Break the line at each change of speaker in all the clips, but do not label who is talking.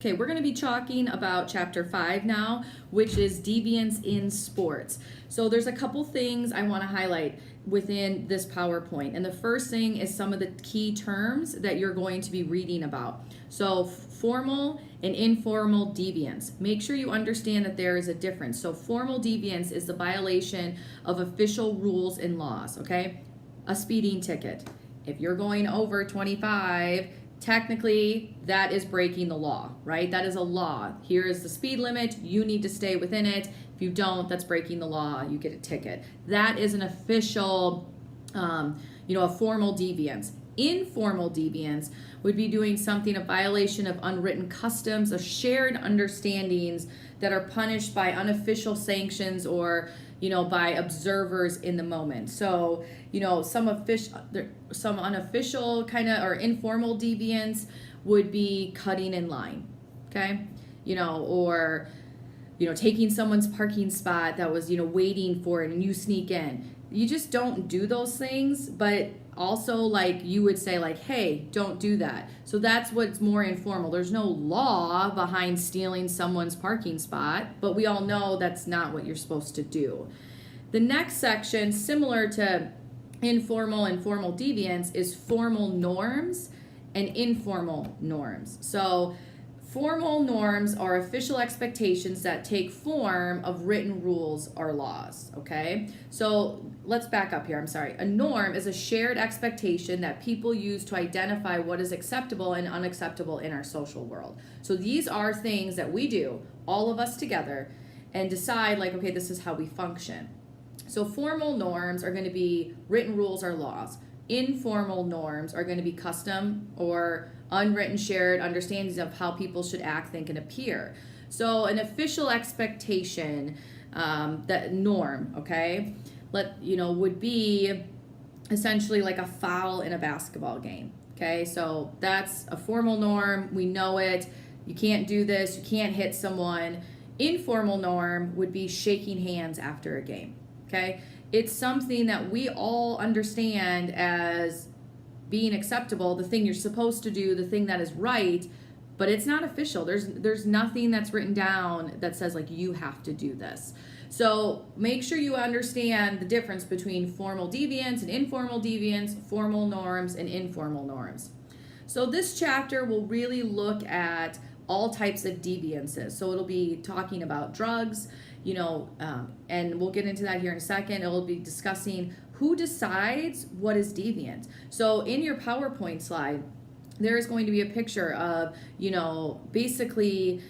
Okay, we're going to be talking about chapter 5 now, which is deviance in sports. So there's a couple things I want to highlight within this PowerPoint. And the first thing is some of the key terms that you're going to be reading about. So formal and informal deviance. Make sure you understand that there is a difference. So formal deviance is the violation of official rules and laws, okay? A speeding ticket. If you're going over 25, technically that is breaking the law, right? That is a law. Here is the speed limit. You need to stay within it. If you don't, that's breaking the law. You get a ticket. That is an official, a formal deviance. Informal deviance would be doing something, a violation of unwritten customs, of shared understandings that are punished by unofficial sanctions or by observers in the moment. So, some unofficial kind of or informal deviance would be cutting in line, okay? Or taking someone's parking spot that was, waiting for it and you sneak in. You just don't do those things, but also like you would say like, hey, don't do that. So that's what's more informal. There's no law behind stealing someone's parking spot, but we all know that's not what you're supposed to do. The next section, similar to informal and formal deviance, is formal norms and informal norms. So formal norms are official expectations that take form of written rules or laws, okay? So let's back up here, I'm sorry. A norm is a shared expectation that people use to identify what is acceptable and unacceptable in our social world. So these are things that we do, all of us together, and decide like, okay, this is how we function. So formal norms are going to be written rules or laws. Informal norms are going to be custom or unwritten shared understandings of how people should act, think, and appear. So an official expectation, that norm, okay, would be essentially like a foul in a basketball game. Okay, so that's a formal norm. We know it. You can't do this. You can't hit someone. Informal norm would be shaking hands after a game. Okay, it's something that we all understand as being acceptable, the thing you're supposed to do, the thing that is right, but it's not official. There's nothing that's written down that says like you have to do this. So make sure you understand the difference between formal deviance and informal deviance, formal norms and informal norms. So this chapter will really look at all types of deviances. So it'll be talking about drugs, and we'll get into that here in a second. It'll be discussing who decides what is deviant. So in your PowerPoint slide, there is going to be a picture of, basically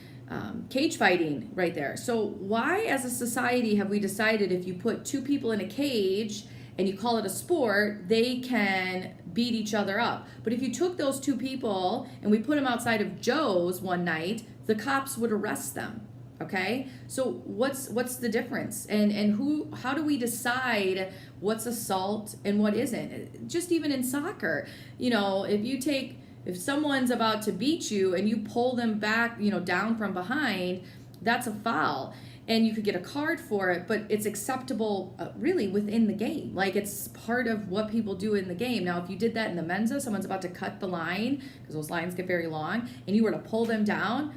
cage fighting right there. So why as a society have we decided if you put two people in a cage and you call it a sport, they can beat each other up? But if you took those two people and we put them outside of Joe's one night, the cops would arrest them. Okay, so what's the difference, and how do we decide what's assault and what isn't? Just even in soccer, if someone's about to beat you and you pull them back, down from behind, that's a foul. And you could get a card for it, but it's acceptable really within the game. Like it's part of what people do in the game. Now, if you did that in the Mensa, someone's about to cut the line, because those lines get very long, and you were to pull them down,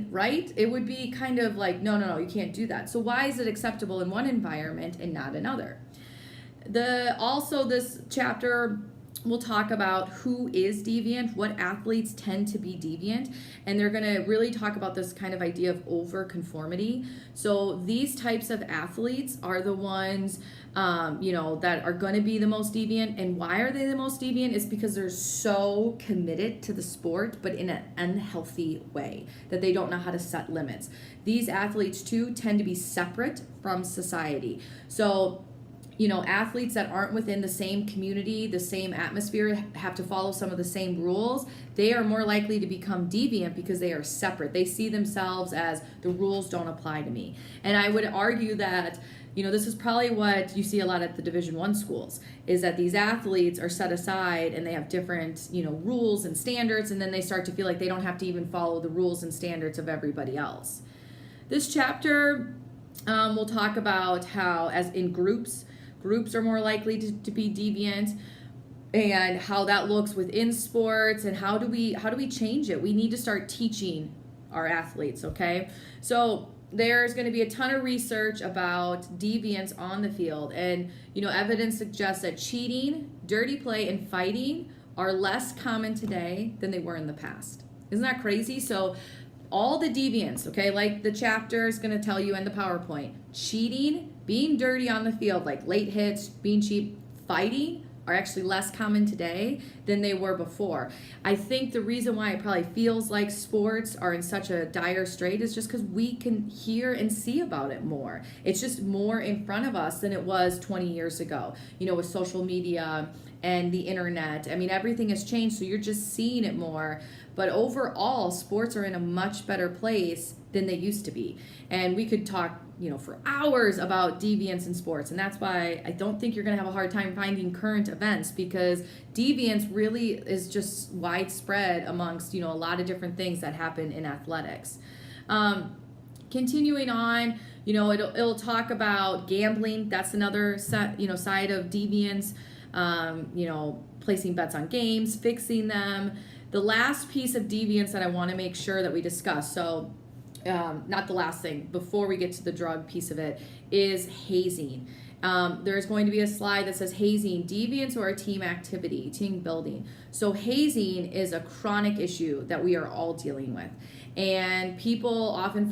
right? It would be kind of like, no, you can't do that. So why is it acceptable in one environment and not another? Also, this chapter we'll talk about who is deviant, what athletes tend to be deviant, and they're going to really talk about this kind of idea of over-conformity. So these types of athletes are the ones, that are going to be the most deviant. And why are they the most deviant? Is because they're so committed to the sport, but in an unhealthy way, that they don't know how to set limits. These athletes, too, tend to be separate from society. So athletes that aren't within the same community, the same atmosphere, have to follow some of the same rules, they are more likely to become deviant because they are separate. They see themselves as the rules don't apply to me. And I would argue that, this is probably what you see a lot at the Division I schools, is that these athletes are set aside and they have different, rules and standards, and then they start to feel like they don't have to even follow the rules and standards of everybody else. This chapter, we'll talk about how, as in groups are more likely to be deviant, and how that looks within sports, and how do we change it. We need to start teaching our athletes, okay? So there's going to be a ton of research about deviance on the field, and evidence suggests that cheating, dirty play, and fighting are less common today than they were in the past. Isn't that crazy? So all the deviance, okay, like the chapter is going to tell you in the PowerPoint, cheating, being dirty on the field, like late hits, being cheap, fighting, are actually less common today than they were before. I think the reason why it probably feels like sports are in such a dire strait is just because we can hear and see about it more. It's just more in front of us than it was 20 years ago, with social media and the internet. I mean, everything has changed, so you're just seeing it more. But overall, sports are in a much better place than they used to be. And we could talk, for hours about deviance in sports. And that's why I don't think you're going to have a hard time finding current events, because deviance really is just widespread amongst, a lot of different things that happen in athletics. Continuing on, it'll talk about gambling. That's another side of deviance. Placing bets on games, fixing them. The last piece of deviance that I want to make sure that we discuss, so not the last thing, before we get to the drug piece of it, is hazing. There's going to be a slide that says hazing, deviance or a team activity, team building. So hazing is a chronic issue that we are all dealing with. And people often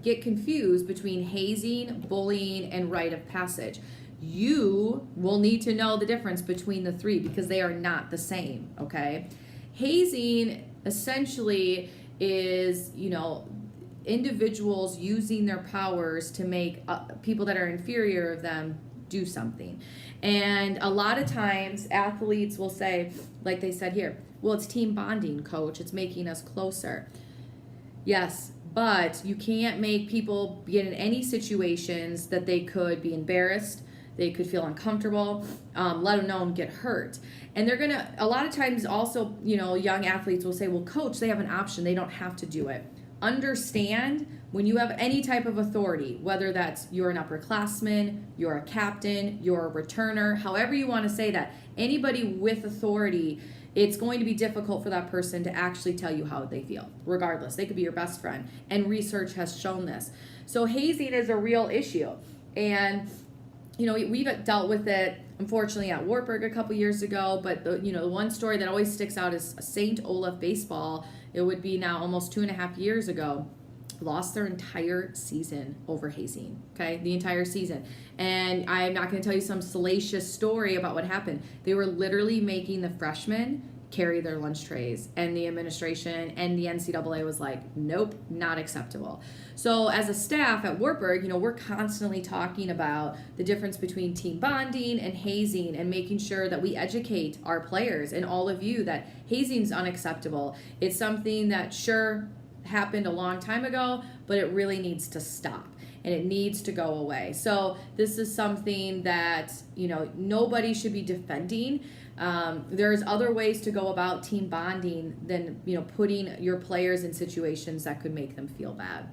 get confused between hazing, bullying, and rite of passage. You will need to know the difference between the three because they are not the same, okay? Hazing essentially is, individuals using their powers to make people that are inferior of them do something. And a lot of times athletes will say, like they said here, well, it's team bonding, coach. It's making us closer. Yes, but you can't make people get in any situations that they could be embarrassed, they could feel uncomfortable, let alone get hurt. And a lot of times also, young athletes will say, well, coach, they have an option. They don't have to do it. Understand, when you have any type of authority, whether that's you're an upperclassman, you're a captain, you're a returner, however you want to say that, anybody with authority, it's going to be difficult for that person to actually tell you how they feel, regardless. They could be your best friend. And research has shown this. So hazing is a real issue. And we've dealt with it, unfortunately, at Wartburg a couple years ago, but the one story that always sticks out is St. Olaf baseball. It would be now almost 2.5 years ago, lost their entire season over hazing, okay? The entire season. And I'm not going to tell you some salacious story about what happened. They were literally making the freshmen carry their lunch trays, and the administration and the NCAA was like, nope, not acceptable. So as a staff at Wartburg, we're constantly talking about the difference between team bonding and hazing, and making sure that we educate our players and all of you that hazing is unacceptable. It's something that sure happened a long time ago, but it really needs to stop. And it needs to go away. So this is something that, nobody should be defending. There's other ways to go about team bonding than, putting your players in situations that could make them feel bad.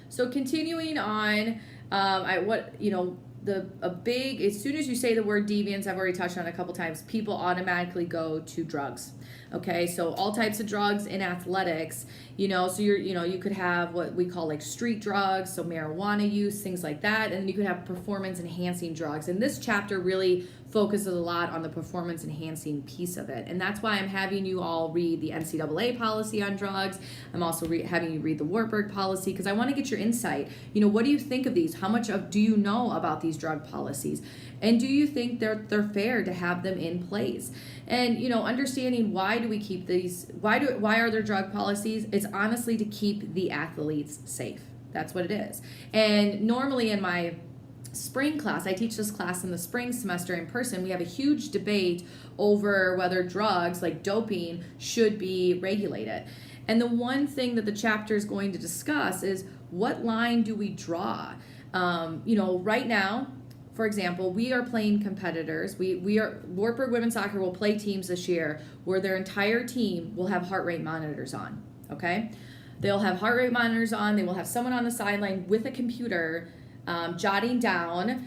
So continuing on, as soon as you say the word deviance, I've already touched on it a couple times, people automatically go to drugs. Okay, so all types of drugs in athletics, so you could have what we call like street drugs, so marijuana use, things like that, and then you could have performance enhancing drugs. And this chapter really focuses a lot on the performance enhancing piece of it. And that's why I'm having you all read the NCAA policy on drugs. I'm also having you read the Wartburg policy, because I want to get your insight. What do you think of these? How much do you know about these drug policies? And do you think they're fair to have them in place? And understanding why do we keep these? Why are there drug policies? It's honestly to keep the athletes safe. That's what it is. And normally in my spring class, I teach this class in the spring semester in person, we have a huge debate over whether drugs like doping should be regulated. And the one thing that the chapter is going to discuss is, what line do we draw? Right now, for example, we are playing competitors. Wartburg Women's Soccer will play teams this year where their entire team will have heart rate monitors on, okay? They'll have heart rate monitors on. They will have someone on the sideline with a computer jotting down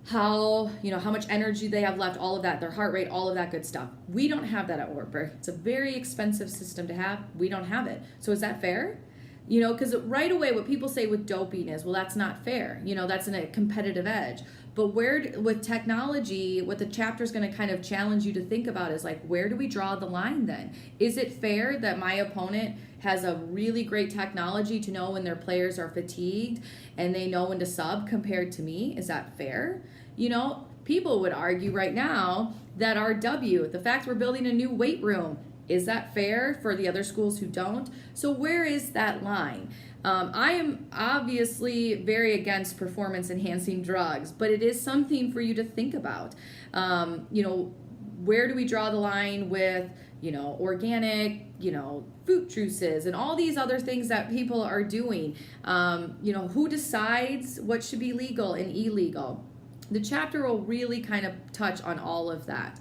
how much energy they have left, all of that, their heart rate, all of that good stuff. We don't have that at Warburg. It's a very expensive system to have. We don't have it. So is that fair? Because right away what people say with doping is, well, that's not fair. That's a competitive edge. But with technology, what the chapter is going to kind of challenge you to think about is like, where do we draw the line then? Is it fair that my opponent has a really great technology to know when their players are fatigued and they know when to sub compared to me? Is that fair? People would argue right now that the fact we're building a new weight room, is that fair for the other schools who don't? So where is that line? I am obviously very against performance enhancing drugs, but it is something for you to think about. Where do we draw the line with, organic, fruit juices and all these other things that people are doing? Who decides what should be legal and illegal? The chapter will really kind of touch on all of that.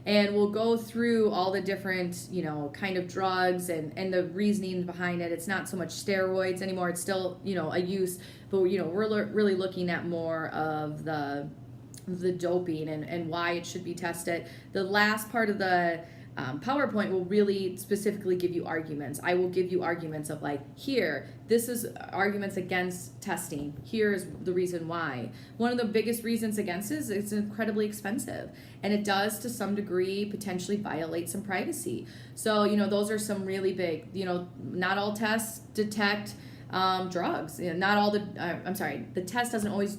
And we'll go through all the different, kind of drugs and the reasoning behind it. It's not so much steroids anymore. It's still, a use, but, we're really looking at more of the doping and why it should be tested. The last part of the PowerPoint will really specifically give you arguments. I will give you arguments of like, this is arguments against testing. Here's the reason why. One of the biggest reasons against is it's incredibly expensive, and it does to some degree potentially violate some privacy. So, those are some really big, not all tests detect drugs. Not all the test doesn't always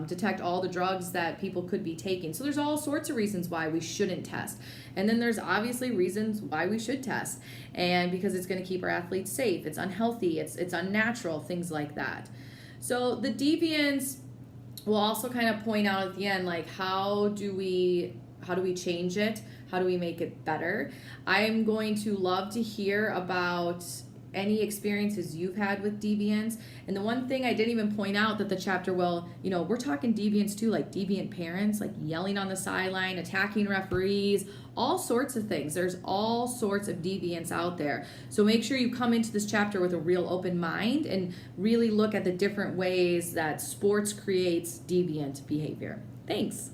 detect all the drugs that people could be taking. So there's all sorts of reasons why we shouldn't test. And then there's obviously reasons why we should test. And because it's going to keep our athletes safe, it's unhealthy, it's unnatural, things like that. So the deviance will also kind of point out at the end, like, how do we change it? How do we make it better? I'm going to love to hear about any experiences you've had with deviance. And the one thing I didn't even point out that the chapter will, we're talking deviance too, like deviant parents, like yelling on the sideline, attacking referees, all sorts of things. There's all sorts of deviance out there. So make sure you come into this chapter with a real open mind and really look at the different ways that sports creates deviant behavior. Thanks.